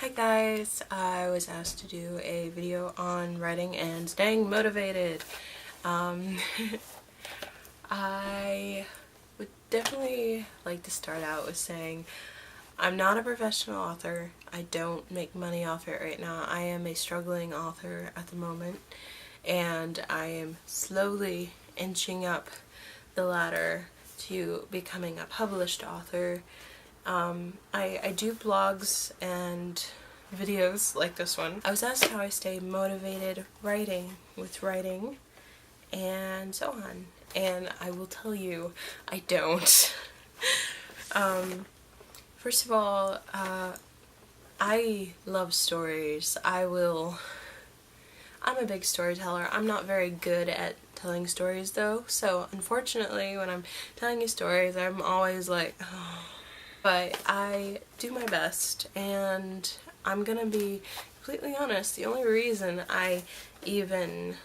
Hi guys, I was asked to do a video on writing and staying motivated. Um, I would definitely like to start out with saying I'm not a professional author. I don't make money off it right now. I am a struggling author at the moment, and I am slowly inching up the ladder to becoming a published author. I do blogs and videos like this one. I was asked how I stay motivated with writing and so on, and I will tell you, I don't. First of all, I love stories. I'm a big storyteller. I'm not very good at telling stories though, so unfortunately when I'm telling you stories I'm always like, oh. But I do my best, and I'm gonna be completely honest, the only reason I even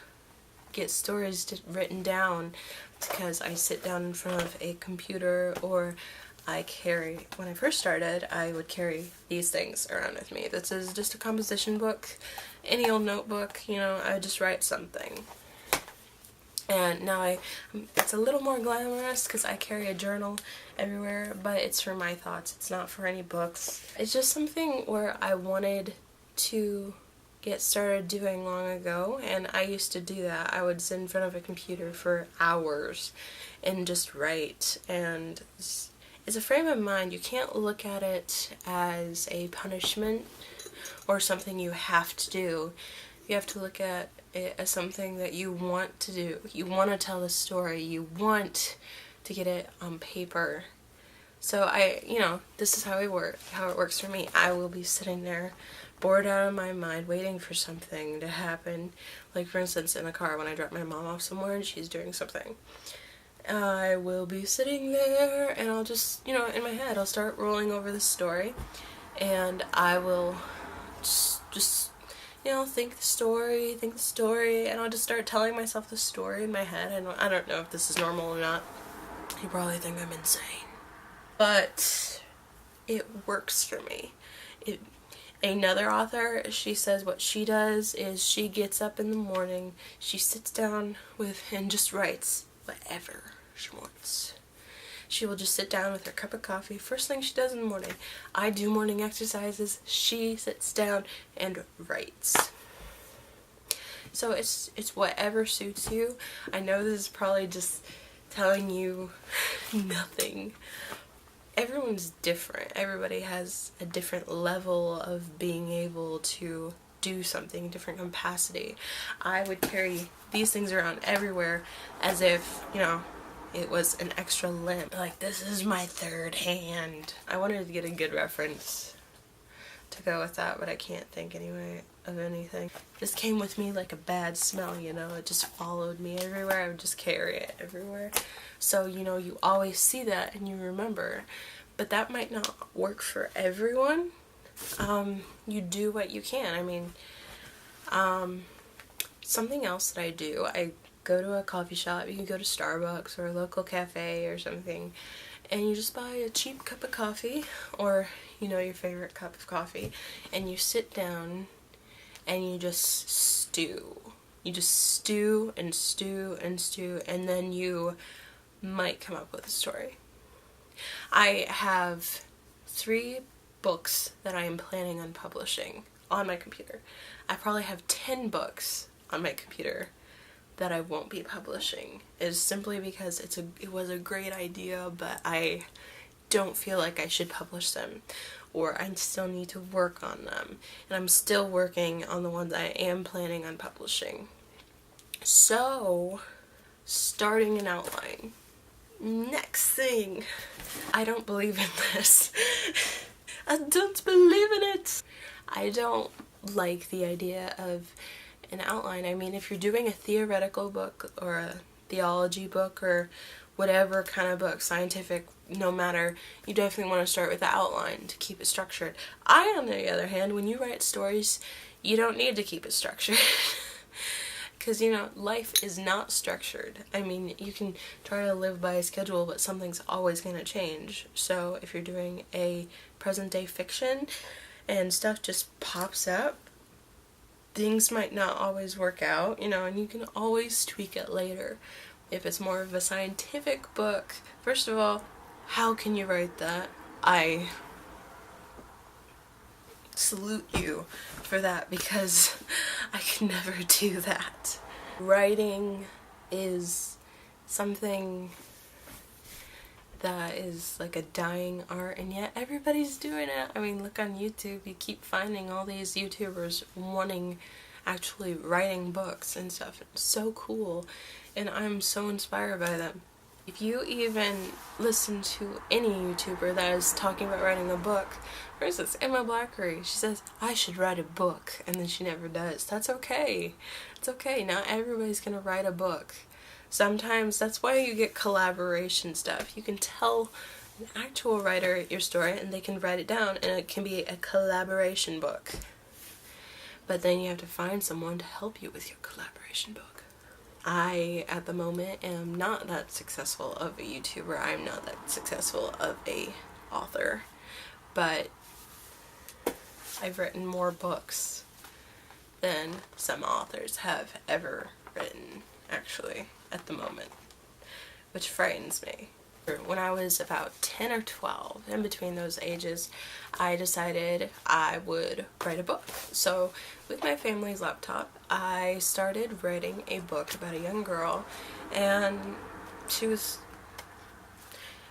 get stories written down is because I sit down in front of a computer, or when I first started, I would carry these things around with me. This is just a composition book, any old notebook, I would just write something. And now it's a little more glamorous because I carry a journal everywhere, but it's for my thoughts. It's not for any books. It's just something where I wanted to get started doing long ago, and I used to do that. I would sit in front of a computer for hours and just write, and it's a frame of mind. You can't look at it as a punishment or something you have to do. You have to look at it as something that you want to do. You want to tell the story. You want to get it on paper. So this is how it works for me. I will be sitting there, bored out of my mind, waiting for something to happen. Like, for instance, in the car when I drop my mom off somewhere and she's doing something. I will be sitting there and I'll just, in my head, I'll start rolling over the story, and I will just think the story, and I'll just start telling myself the story in my head. I don't know if this is normal or not. You probably think I'm insane. But it works for me. Another author, she says what she does is she gets up in the morning, she sits down and just writes whatever she wants. She will just sit down with her cup of coffee, first thing she does in the morning. I do morning exercises, she sits down and writes. So it's whatever suits you. I know this is probably just telling you nothing. Everyone's different. Everybody has a different level of being able to do something, different capacity. I would carry these things around everywhere as if, it was an extra limb. Like, this is my third hand. I wanted to get a good reference to go with that, but I can't think anyway of anything. This came with me like a bad smell, it just followed me everywhere. I would just carry it everywhere. So, you always see that and you remember, but that might not work for everyone. You do what you can. Something else that I do, I go to a coffee shop. You can go to Starbucks or a local cafe or something, and you just buy a cheap cup of coffee, or your favorite cup of coffee, and you sit down and you just stew. You just stew and stew and stew, and then you might come up with a story. I have 3 books that I am planning on publishing on my computer. I probably have 10 books on my computer that I won't be publishing, is simply because it was a great idea, but I don't feel like I should publish them, or I still need to work on them, and I'm still working on the ones I am planning on publishing. So, starting an outline. Next thing, I don't believe in this. I don't believe in it. I don't like the idea of an outline. If you're doing a theoretical book or a theology book or whatever kind of book, scientific, no matter, you definitely want to start with the outline to keep it structured. On the other hand, when you write stories, you don't need to keep it structured. Because, life is not structured. You can try to live by a schedule, but something's always going to change. So if you're doing a present day fiction, and stuff just pops up. Things might not always work out, you know, and you can always tweak it later. If it's more of a scientific book, first of all, how can you write that? I salute you for that, because I could never do that. Writing is something that is like a dying art, and yet everybody's doing it. I mean, look on YouTube, you keep finding all these YouTubers actually writing books and stuff. It's so cool, and I'm so inspired by them. If you even listen to any YouTuber that is talking about writing a book, for instance, Emma Blackery, she says, I should write a book, and then she never does. That's okay. It's okay. Not everybody's gonna write a book. Sometimes that's why you get collaboration stuff. You can tell an actual writer your story and they can write it down, and it can be a collaboration book. But then you have to find someone to help you with your collaboration book. I, at the moment, am not that successful of a YouTuber. I'm not that successful of a author. But I've written more books than some authors have ever written, actually, at the moment, which frightens me. When I was about 10 or 12, in between those ages, I decided I would write a book. So with my family's laptop, I started writing a book about a young girl, and she was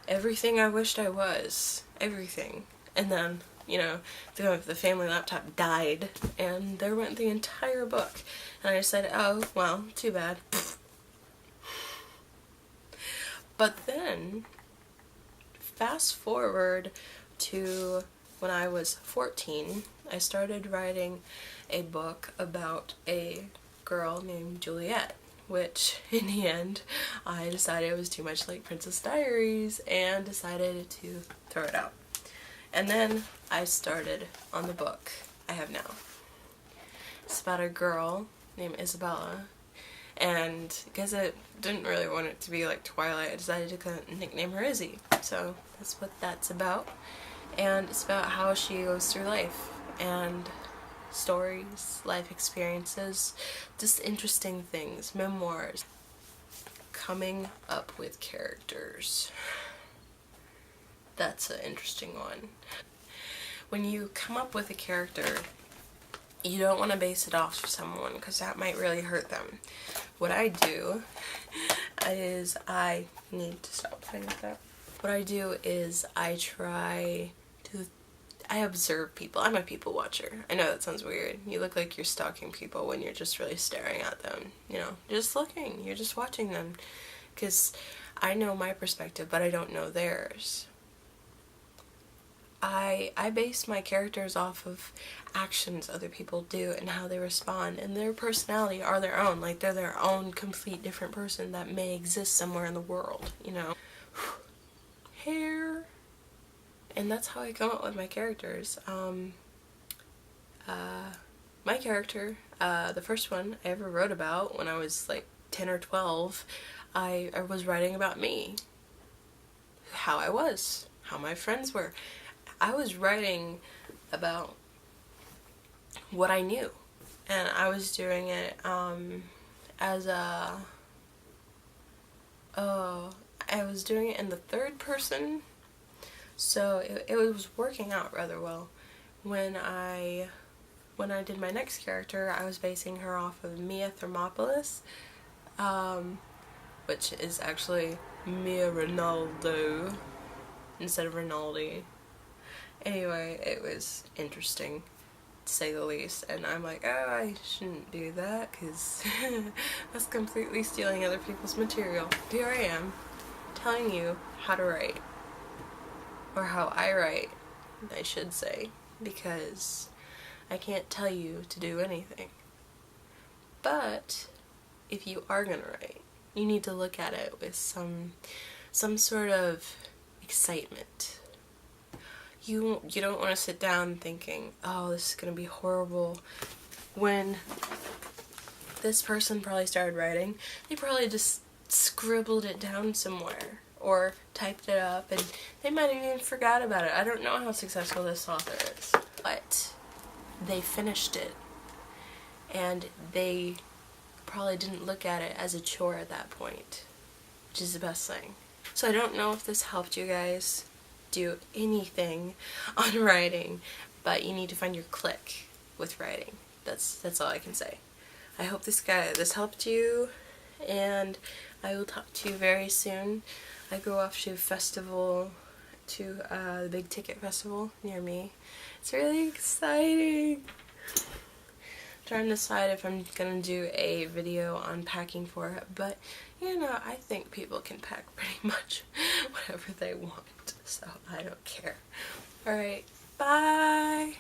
everything I wished I was. Everything. And then, you know, the family laptop died, and there went the entire book. And I said, oh, well, too bad. But then, fast forward to when I was 14, I started writing a book about a girl named Juliet, which in the end I decided it was too much like Princess Diaries and decided to throw it out. And then I started on the book I have now. It's about a girl named Isabella, and because I didn't really want it to be like Twilight, I decided to nickname her Izzy. So that's what that's about. And it's about how she goes through life, and stories, life experiences, just interesting things, memoirs. Coming up with characters. That's an interesting one. When you come up with a character, you don't want to base it off of someone, because that might really hurt them. What I do is I need to stop playing with that. What I do is I observe people. I'm a people watcher. I know that sounds weird. You look like you're stalking people when you're just really staring at them. You know, just looking. You're just watching them. Because I know my perspective, but I don't know theirs. I base my characters off of actions other people do and how they respond, and their personality are their own. Like, they're their own complete different person that may exist somewhere in the world, you know. Hair. And that's how I come up with my characters. My character, the first one I ever wrote about when I was like 10 or 12, I was writing about me. How I was. How my friends were. I was writing about what I knew, and I was doing it as a I was doing it in the third person, so it was working out rather well. When I did my next character, I was basing her off of Mia Thermopolis, which is actually Mia Ronaldo instead of Rinaldi. Anyway, it was interesting, to say the least, and I'm like, oh, I shouldn't do that, because that's completely stealing other people's material. Here I am, telling you how to write, or how I write, I should say, because I can't tell you to do anything. But if you are gonna write, you need to look at it with some sort of excitement. You don't want to sit down thinking, oh, this is going to be horrible. When this person probably started writing, they probably just scribbled it down somewhere or typed it up, and they might have even forgot about it. I don't know how successful this author is. but they finished it, and they probably didn't look at it as a chore at that point, which is the best thing. So I don't know if this helped you guys do anything on writing, but you need to find your click with writing. That's all I can say. I hope this helped you, and I will talk to you very soon. I go off to a festival, to the Big Ticket Festival near me. It's really exciting. I'm trying to decide if I'm gonna do a video on packing for it, but you know, I think people can pack pretty much whatever they want, so I don't care. Alright, bye!